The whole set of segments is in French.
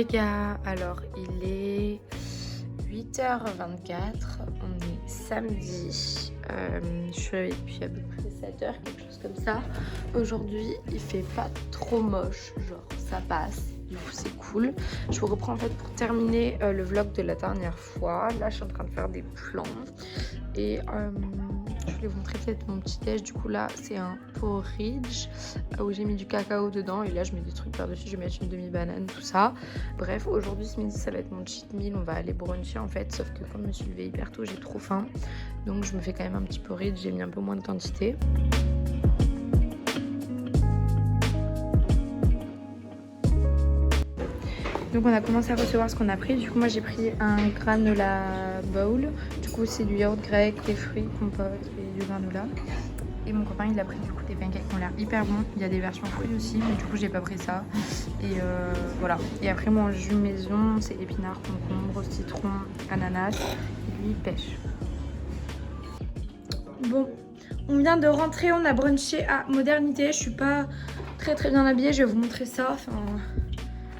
gars, alors il est 8h24, on est samedi, je suis réveillée depuis à peu près 7h, quelque chose comme ça. Aujourd'hui il fait pas trop moche, genre ça passe, du coup c'est cool. Je vous reprends en fait pour terminer le vlog de la dernière fois. Là je suis en train de faire des plans et je voulais vous montrer peut-être mon petit déj. Du coup là c'est un porridge où j'ai mis du cacao dedans et là je mets des trucs par dessus, je vais mettre une demi-banane, tout ça. Bref, aujourd'hui ce midi ça va être mon cheat meal, on va aller bruncher en fait, sauf que comme je me suis levée hyper tôt, j'ai trop faim, donc je me fais quand même un petit porridge, j'ai mis un peu moins de quantité. Donc on a commencé à recevoir ce qu'on a pris. Du coup moi j'ai pris un granola bowl. Du coup c'est du yaourt grec, des fruits, compote et du granola. Et mon copain il a pris du coup des pancakes qui ont l'air hyper bons. Il y a des versions fruits aussi, mais du coup j'ai pas pris ça. Et voilà. Et après mon jus maison c'est épinards, concombre, citron, ananas et lui pêche. Bon, on vient de rentrer, on a brunché à Modernité. Je suis pas très bien habillée, je vais vous montrer ça. Enfin,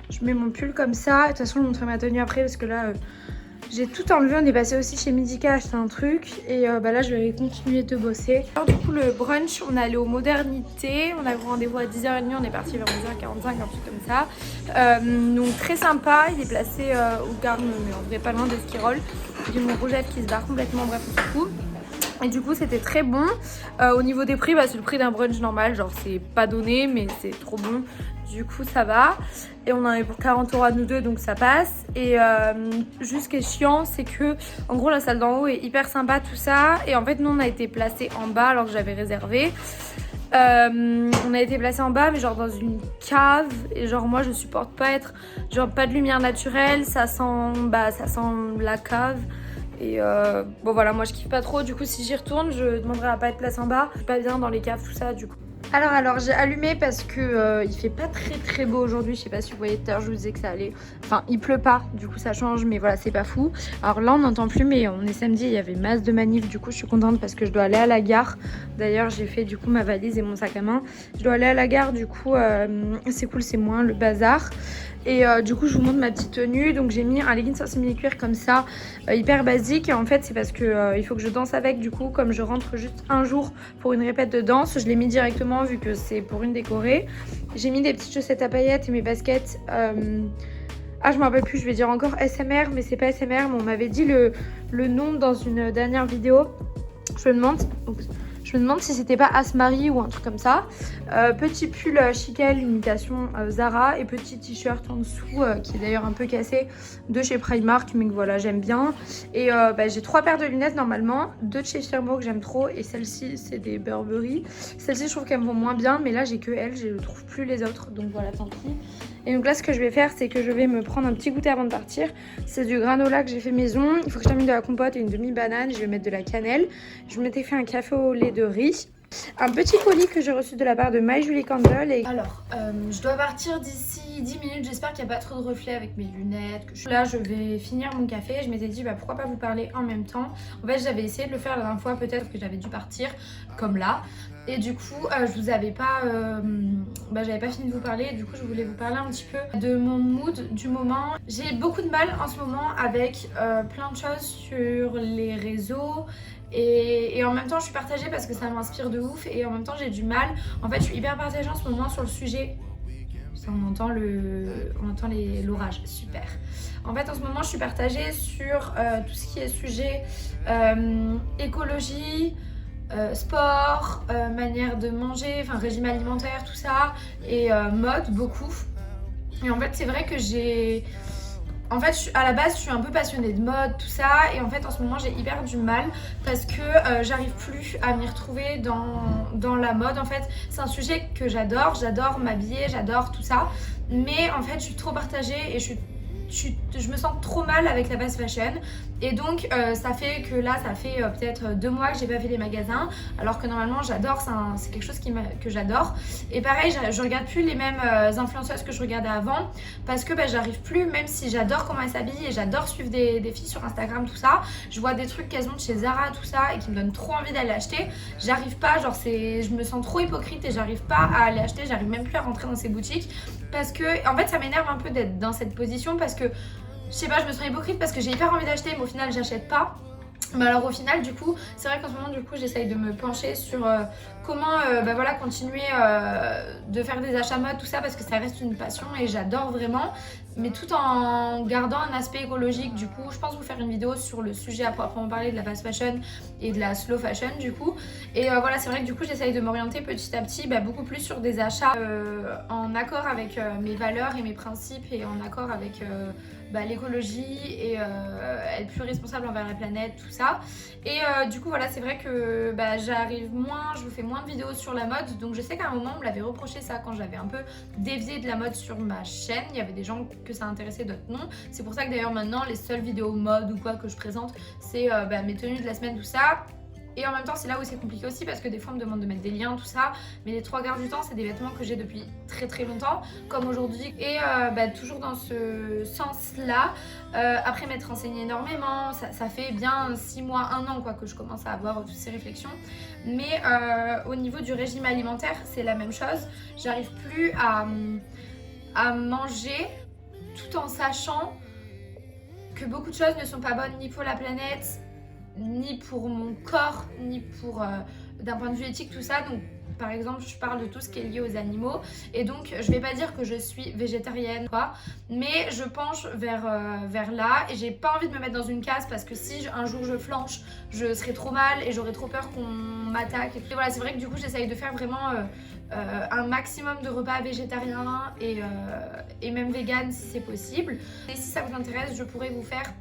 je mets mon pull comme ça. De toute façon, je vous montrerai ma tenue après parce que là, j'ai tout enlevé. On est passé aussi chez Midika acheter un truc. Et là, je vais continuer de bosser. Alors, du coup, le brunch, on est allé aux Modernités. On a eu rendez-vous à 10h30. On est parti vers 11h45, un truc comme ça. Donc, très sympa. Il est placé au Garde, mais en vrai, pas loin d'Esquirol. J'ai mon rouge à lèvres qui se barre complètement. Bref, on s'en fout. Et du coup c'était très bon. Au niveau des prix, c'est le prix d'un brunch normal, genre c'est pas donné mais c'est trop bon, du coup ça va. Et on en avait pour 40 € à nous deux, donc ça passe. Et juste ce qui est chiant, c'est que en gros la salle d'en haut est hyper sympa, tout ça. Et en fait nous on a été placés en bas alors que j'avais réservé. On a été placé en bas mais genre dans une cave. Et genre moi je supporte pas être genre pas de lumière naturelle, ça sent la cave. Et bon voilà, moi je kiffe pas trop, du coup si j'y retourne je demanderai à pas être placée en bas. Je suis pas bien dans les caves, tout ça du coup. Alors j'ai allumé parce que il fait pas très beau aujourd'hui. Je sais pas si vous voyez, tout à l'heure je vous disais que ça allait. Enfin il pleut pas, du coup ça change, mais voilà c'est pas fou. Alors là on n'entend plus, mais on est samedi, il y avait masse de manifs. Du coup je suis contente parce que je dois aller à la gare. D'ailleurs j'ai fait du coup ma valise et mon sac à main. Je dois aller à la gare, du coup c'est cool, c'est moins le bazar. Et du coup je vous montre ma petite tenue. Donc j'ai mis un leggings en simili-cuir comme ça, hyper basique. Et en fait c'est parce que il faut que je danse avec. Du coup comme je rentre juste un jour pour une répète de danse, je l'ai mis directement vu que c'est pour une décorée. J'ai mis des petites chaussettes à paillettes et mes baskets. Ah je me rappelle plus, je vais dire encore SMR, mais c'est pas SMR. Mais on m'avait dit le nom dans une dernière vidéo. Je me demande si c'était pas Asmari ou un truc comme ça. Petit pull Chiquel, imitation Zara. Et petit t-shirt en dessous qui est d'ailleurs un peu cassé de chez Primark. Mais que voilà, j'aime bien. Et j'ai 3 paires de lunettes normalement. 2 de chez Firmo que j'aime trop. Et celle-ci, c'est des Burberry. Celle-ci, je trouve qu'elles me vont moins bien. Mais là, j'ai que elles. Je ne trouve plus les autres. Donc voilà, tant pis. Et donc là, ce que je vais faire, c'est que je vais me prendre un petit goûter avant de partir. C'est du granola que j'ai fait maison. Il faut que je termine de la compote et une demi-banane. Je vais mettre de la cannelle. Je m'étais fait un café au lait de riz. Un petit colis que j'ai reçu de la part de My Julie Candle. Et... Alors, je dois partir d'ici 10 minutes. J'espère qu'il n'y a pas trop de reflets avec mes lunettes. Là, je vais finir mon café. Je m'étais dit, pourquoi pas vous parler en même temps. En fait, j'avais essayé de le faire la dernière fois. Peut-être que j'avais dû partir, comme là. Et du coup, je vous avais pas... j'avais pas fini de vous parler. Du coup, je voulais vous parler un petit peu de mon mood du moment. J'ai beaucoup de mal en ce moment avec plein de choses sur les réseaux. Et en même temps je suis partagée parce que ça m'inspire de ouf. Et en même temps j'ai du mal. En fait je suis hyper partagée en ce moment sur le sujet. Ça, on entend l'orage, super. En fait en ce moment je suis partagée sur tout ce qui est sujet écologie, sport, manière de manger, enfin régime alimentaire, tout ça. Et mode beaucoup. Et en fait c'est vrai que en fait, à la base, je suis un peu passionnée de mode, tout ça. Et en fait, en ce moment, j'ai hyper du mal parce que j'arrive plus à m'y retrouver dans la mode. En fait, c'est un sujet que j'adore. J'adore m'habiller, j'adore tout ça. Mais en fait, je suis trop partagée et je me sens trop mal avec la fast fashion. Et donc ça fait que là ça fait peut-être 2 mois que j'ai pas fait les magasins, alors que normalement j'adore, c'est quelque chose que j'adore. Et pareil, je regarde plus les mêmes influenceuses que je regardais avant parce que j'arrive plus, même si j'adore comment elles s'habillent et j'adore suivre des filles sur Instagram, tout ça. Je vois des trucs qu'elles ont de chez Zara, tout ça, et qui me donnent trop envie d'aller acheter. J'arrive pas, je me sens trop hypocrite et j'arrive pas à aller acheter, j'arrive même plus à rentrer dans ces boutiques. parce que en fait ça m'énerve un peu d'être dans cette position parce que je sais pas, je me sens hypocrite parce que j'ai hyper envie d'acheter mais au final j'achète pas. Mais alors au final du coup c'est vrai qu'en ce moment du coup j'essaye de me pencher sur comment voilà, continuer de faire des achats mode tout ça parce que ça reste une passion et j'adore vraiment, mais tout en gardant un aspect écologique. Du coup je pense vous faire une vidéo sur le sujet à proprement parler de la fast fashion et de la slow fashion du coup. Et voilà, c'est vrai que du coup j'essaye de m'orienter petit à petit beaucoup plus sur des achats en accord avec mes valeurs et mes principes et en accord avec l'écologie et être plus responsable envers la planète, tout ça. Et du coup voilà, c'est vrai que j'arrive moins, je vous fais moins de vidéos sur la mode, donc je sais qu'à un moment on me l'avait reproché ça quand j'avais un peu dévié de la mode sur ma chaîne. Il y avait des gens que ça intéressait, d'autres non. C'est pour ça que d'ailleurs maintenant les seules vidéos mode ou quoi que je présente c'est mes tenues de la semaine, tout ça. Et en même temps c'est là où c'est compliqué aussi parce que des fois on me demande de mettre des liens tout ça, mais les 3 quarts du temps c'est des vêtements que j'ai depuis très très longtemps comme aujourd'hui. Et toujours dans ce sens là, après m'être renseignée énormément, ça fait bien 6 mois, 1 an quoi que je commence à avoir toutes ces réflexions. Mais au niveau du régime alimentaire c'est la même chose, j'arrive plus à manger tout en sachant que beaucoup de choses ne sont pas bonnes ni pour la planète, ni pour mon corps, ni pour d'un point de vue éthique, tout ça. Donc par exemple je parle de tout ce qui est lié aux animaux et donc je vais pas dire que je suis végétarienne quoi, mais je penche vers là et j'ai pas envie de me mettre dans une case parce que si un jour je flanche je serai trop mal et j'aurai trop peur qu'on m'attaque. Et voilà, c'est vrai que du coup j'essaye de faire vraiment un maximum de repas végétariens et même vegan si c'est possible. Et si ça vous intéresse je pourrais vous faire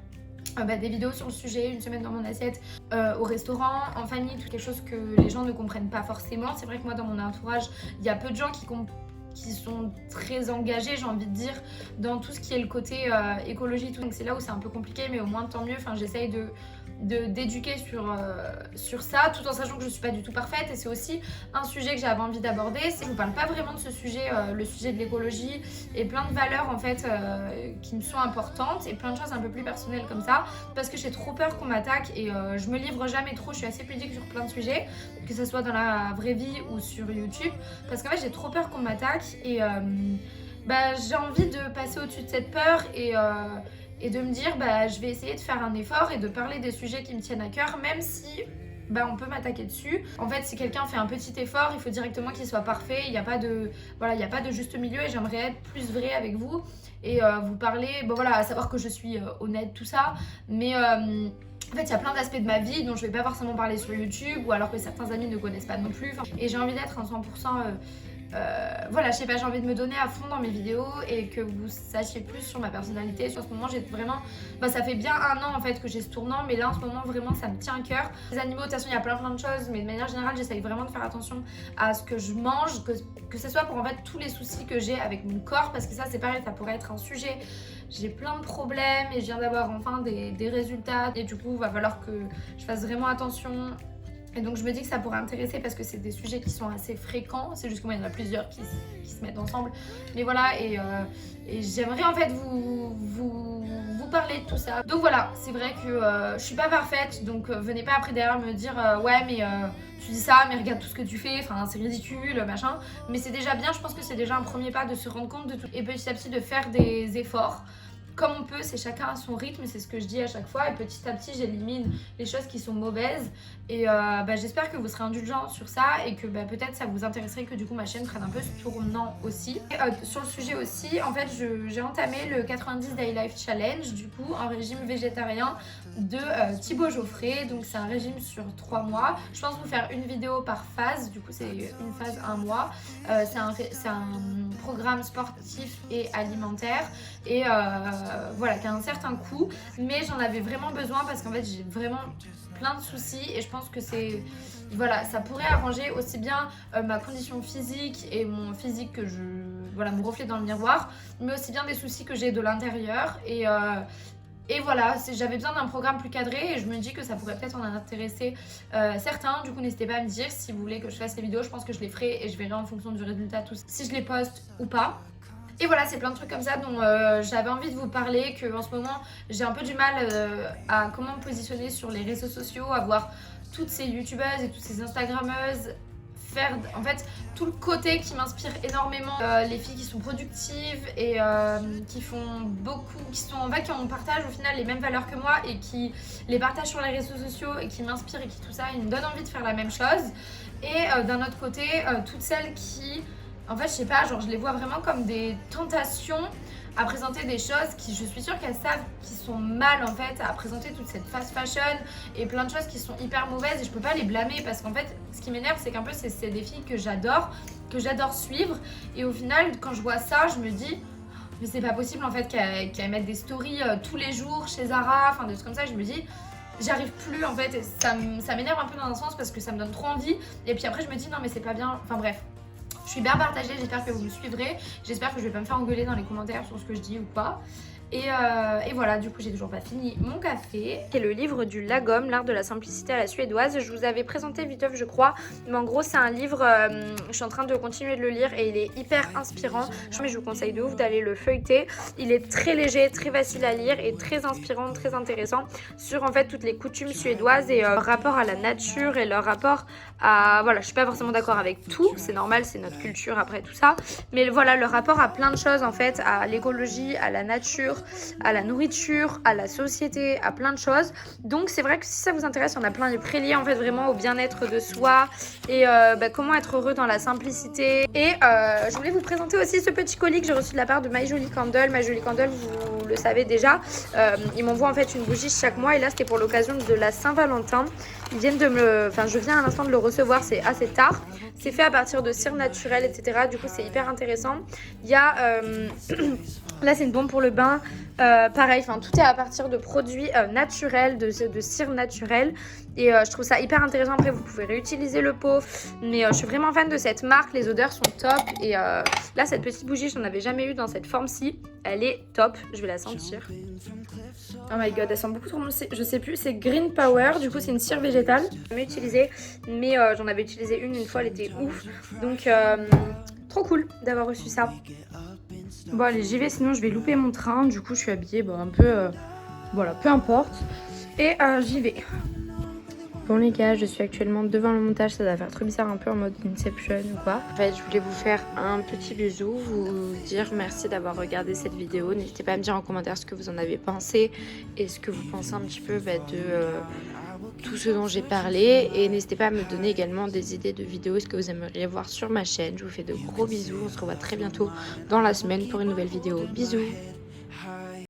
des vidéos sur le sujet, une semaine dans mon assiette, au restaurant, en famille, tout quelque chose que les gens ne comprennent pas forcément. C'est vrai que moi dans mon entourage, il y a peu de gens qui sont très engagés, j'ai envie de dire, dans tout ce qui est le côté écologie, tout. Donc c'est là où c'est un peu compliqué, mais au moins tant mieux. Enfin, j'essaye d'éduquer sur ça, tout en sachant que je suis pas du tout parfaite. Et c'est aussi un sujet que j'avais envie d'aborder. Je vous parle pas vraiment de ce sujet, le sujet de l'écologie et plein de valeurs en fait qui me sont importantes et plein de choses un peu plus personnelles comme ça, parce que j'ai trop peur qu'on m'attaque et je me livre jamais trop. Je suis assez pudique sur plein de sujets, que ce soit dans la vraie vie ou sur YouTube, parce qu'en fait j'ai trop peur qu'on m'attaque et j'ai envie de passer au-dessus de cette peur et de me dire je vais essayer de faire un effort et de parler des sujets qui me tiennent à cœur, même si on peut m'attaquer dessus. En fait si quelqu'un fait un petit effort, il faut directement qu'il soit parfait, il n'y a pas de juste milieu et j'aimerais être plus vraie avec vous et vous parler, à savoir que je suis honnête tout ça, mais en fait, il y a plein d'aspects de ma vie dont je vais pas forcément parler sur YouTube ou alors que certains amis ne connaissent pas non plus. Et j'ai envie d'être en 100%... je sais pas, j'ai envie de me donner à fond dans mes vidéos et que vous sachiez plus sur ma personnalité. Sur ce moment, j'ai vraiment... ça fait bien 1 an en fait que j'ai ce tournant, mais là en ce moment vraiment ça me tient à cœur. Les animaux, de toute façon il y a plein de choses, mais de manière générale j'essaye vraiment de faire attention à ce que je mange, que ce soit pour en fait tous les soucis que j'ai avec mon corps, parce que ça c'est pareil, ça pourrait être un sujet. J'ai plein de problèmes et je viens d'avoir enfin des résultats et du coup il va falloir que je fasse vraiment attention. Et donc je me dis que ça pourrait intéresser parce que c'est des sujets qui sont assez fréquents. C'est juste que moi il y en a plusieurs qui se mettent ensemble. Mais voilà, et j'aimerais en fait vous parler de tout ça. Donc voilà, c'est vrai que je suis pas parfaite, donc venez pas après derrière me dire ouais mais tu dis ça, mais regarde tout ce que tu fais, enfin c'est ridicule, machin. Mais c'est déjà bien, je pense que c'est déjà un premier pas de se rendre compte de tout et petit à petit de faire des efforts. Comme on peut, c'est chacun à son rythme, c'est ce que je dis à chaque fois et petit à petit j'élimine les choses qui sont mauvaises et j'espère que vous serez indulgents sur ça et que peut-être ça vous intéresserait que du coup ma chaîne prenne un peu ce tournant aussi. Et, sur le sujet aussi, en fait j'ai entamé le 90 Day Life Challenge du coup en régime végétarien de Thibaut Geoffrey, donc c'est un régime sur 3 mois. Je pense vous faire une vidéo par phase, du coup c'est une phase 1 mois. C'est un programme sportif et alimentaire et qui a un certain coût, mais j'en avais vraiment besoin parce qu'en fait j'ai vraiment plein de soucis et je pense que ça pourrait arranger aussi bien ma condition physique et mon physique que mon reflet dans le miroir, mais aussi bien des soucis que j'ai de l'intérieur et voilà, j'avais besoin d'un programme plus cadré et je me dis que ça pourrait peut-être en intéresser certains. Du coup n'hésitez pas à me dire si vous voulez que je fasse les vidéos, je pense que je les ferai et je verrai en fonction du résultat si je les poste ou pas. Et voilà, c'est plein de trucs comme ça dont j'avais envie de vous parler, que en ce moment j'ai un peu du mal à comment me positionner sur les réseaux sociaux, à voir toutes ces youtubeuses et toutes ces instagrammeuses faire en fait tout le côté qui m'inspire énormément, les filles qui sont productives et qui font beaucoup, qui ont partagent au final les mêmes valeurs que moi et qui les partagent sur les réseaux sociaux et qui m'inspirent et qui tout ça, ils me donnent envie de faire la même chose. Et d'un autre côté, toutes celles qui, en fait je sais pas, genre je les vois vraiment comme des tentations à présenter des choses qui, je suis sûre qu'elles savent qui sont mal en fait, à présenter toute cette fast fashion et plein de choses qui sont hyper mauvaises et je peux pas les blâmer parce qu'en fait ce qui m'énerve c'est qu'un peu c'est des filles que j'adore suivre et au final quand je vois ça je me dis mais c'est pas possible en fait qu'elles mettent des stories tous les jours chez Zara, enfin des trucs comme ça, je me dis j'arrive plus en fait et ça m'énerve un peu dans un sens parce que ça me donne trop envie et puis après je me dis non mais c'est pas bien, enfin bref. Je suis bien partagée, j'espère que vous me suivrez. J'espère que je vais pas me faire engueuler dans les commentaires sur ce que je dis ou pas. Et voilà, du coup j'ai toujours pas fini mon café. C'est le livre du Lagom, l'art de la simplicité à la suédoise. Je vous avais présenté vite je crois, mais en gros c'est un livre, je suis en train de continuer de le lire et il est hyper inspirant. Je vous conseille de ouf d'aller le feuilleter. Il est très léger, très facile à lire et très inspirant, très intéressant sur en fait toutes les coutumes suédoises et leur rapport à la nature et leur rapport à... Voilà, je suis pas forcément d'accord avec tout, c'est normal, c'est notre culture après tout ça. Mais voilà, le rapport à plein de choses en fait, à l'écologie, à la nature, à la nourriture, à la société, à plein de choses. Donc c'est vrai que si ça vous intéresse, on a plein de préliés en fait vraiment au bien-être de soi et comment être heureux dans la simplicité. Et je voulais vous présenter aussi ce petit colis que j'ai reçu de la part de My Jolie Candle. My Jolie Candle, vous le savez déjà, ils m'envoient en fait une bougie chaque mois et là c'était pour l'occasion de la Saint-Valentin. Ils viennent de me... Enfin je viens à l'instant de le recevoir, c'est assez tard. C'est fait à partir de cire naturelle, etc. Du coup c'est hyper intéressant. Il y a... Là c'est une bombe pour le bain, pareil, tout est à partir de produits naturels, de cire naturelle et je trouve ça hyper intéressant. Après vous pouvez réutiliser le pot, mais je suis vraiment fan de cette marque, les odeurs sont top et là cette petite bougie je n'en avais jamais eu dans cette forme-ci, elle est top, je vais la sentir. Oh my god, elle sent beaucoup trop bon, je sais plus, c'est Green Power, du coup c'est une cire végétale. Je l'ai jamais utilisée, mais j'en avais utilisé une fois, elle était ouf, donc trop cool d'avoir reçu ça. Bon allez j'y vais sinon je vais louper mon train, du coup je suis habillée un peu, voilà peu importe et j'y vais. Bon les gars, je suis actuellement devant le montage, ça va faire trop bizarre un peu en mode Inception ou quoi. En fait je voulais vous faire un petit bisou, vous dire merci d'avoir regardé cette vidéo. N'hésitez pas à me dire en commentaire ce que vous en avez pensé et ce que vous pensez un petit peu de tout ce dont j'ai parlé et n'hésitez pas à me donner également des idées de vidéos, ce que vous aimeriez voir sur ma chaîne. Je vous fais de gros bisous, on se revoit très bientôt dans la semaine pour une nouvelle vidéo. Bisous.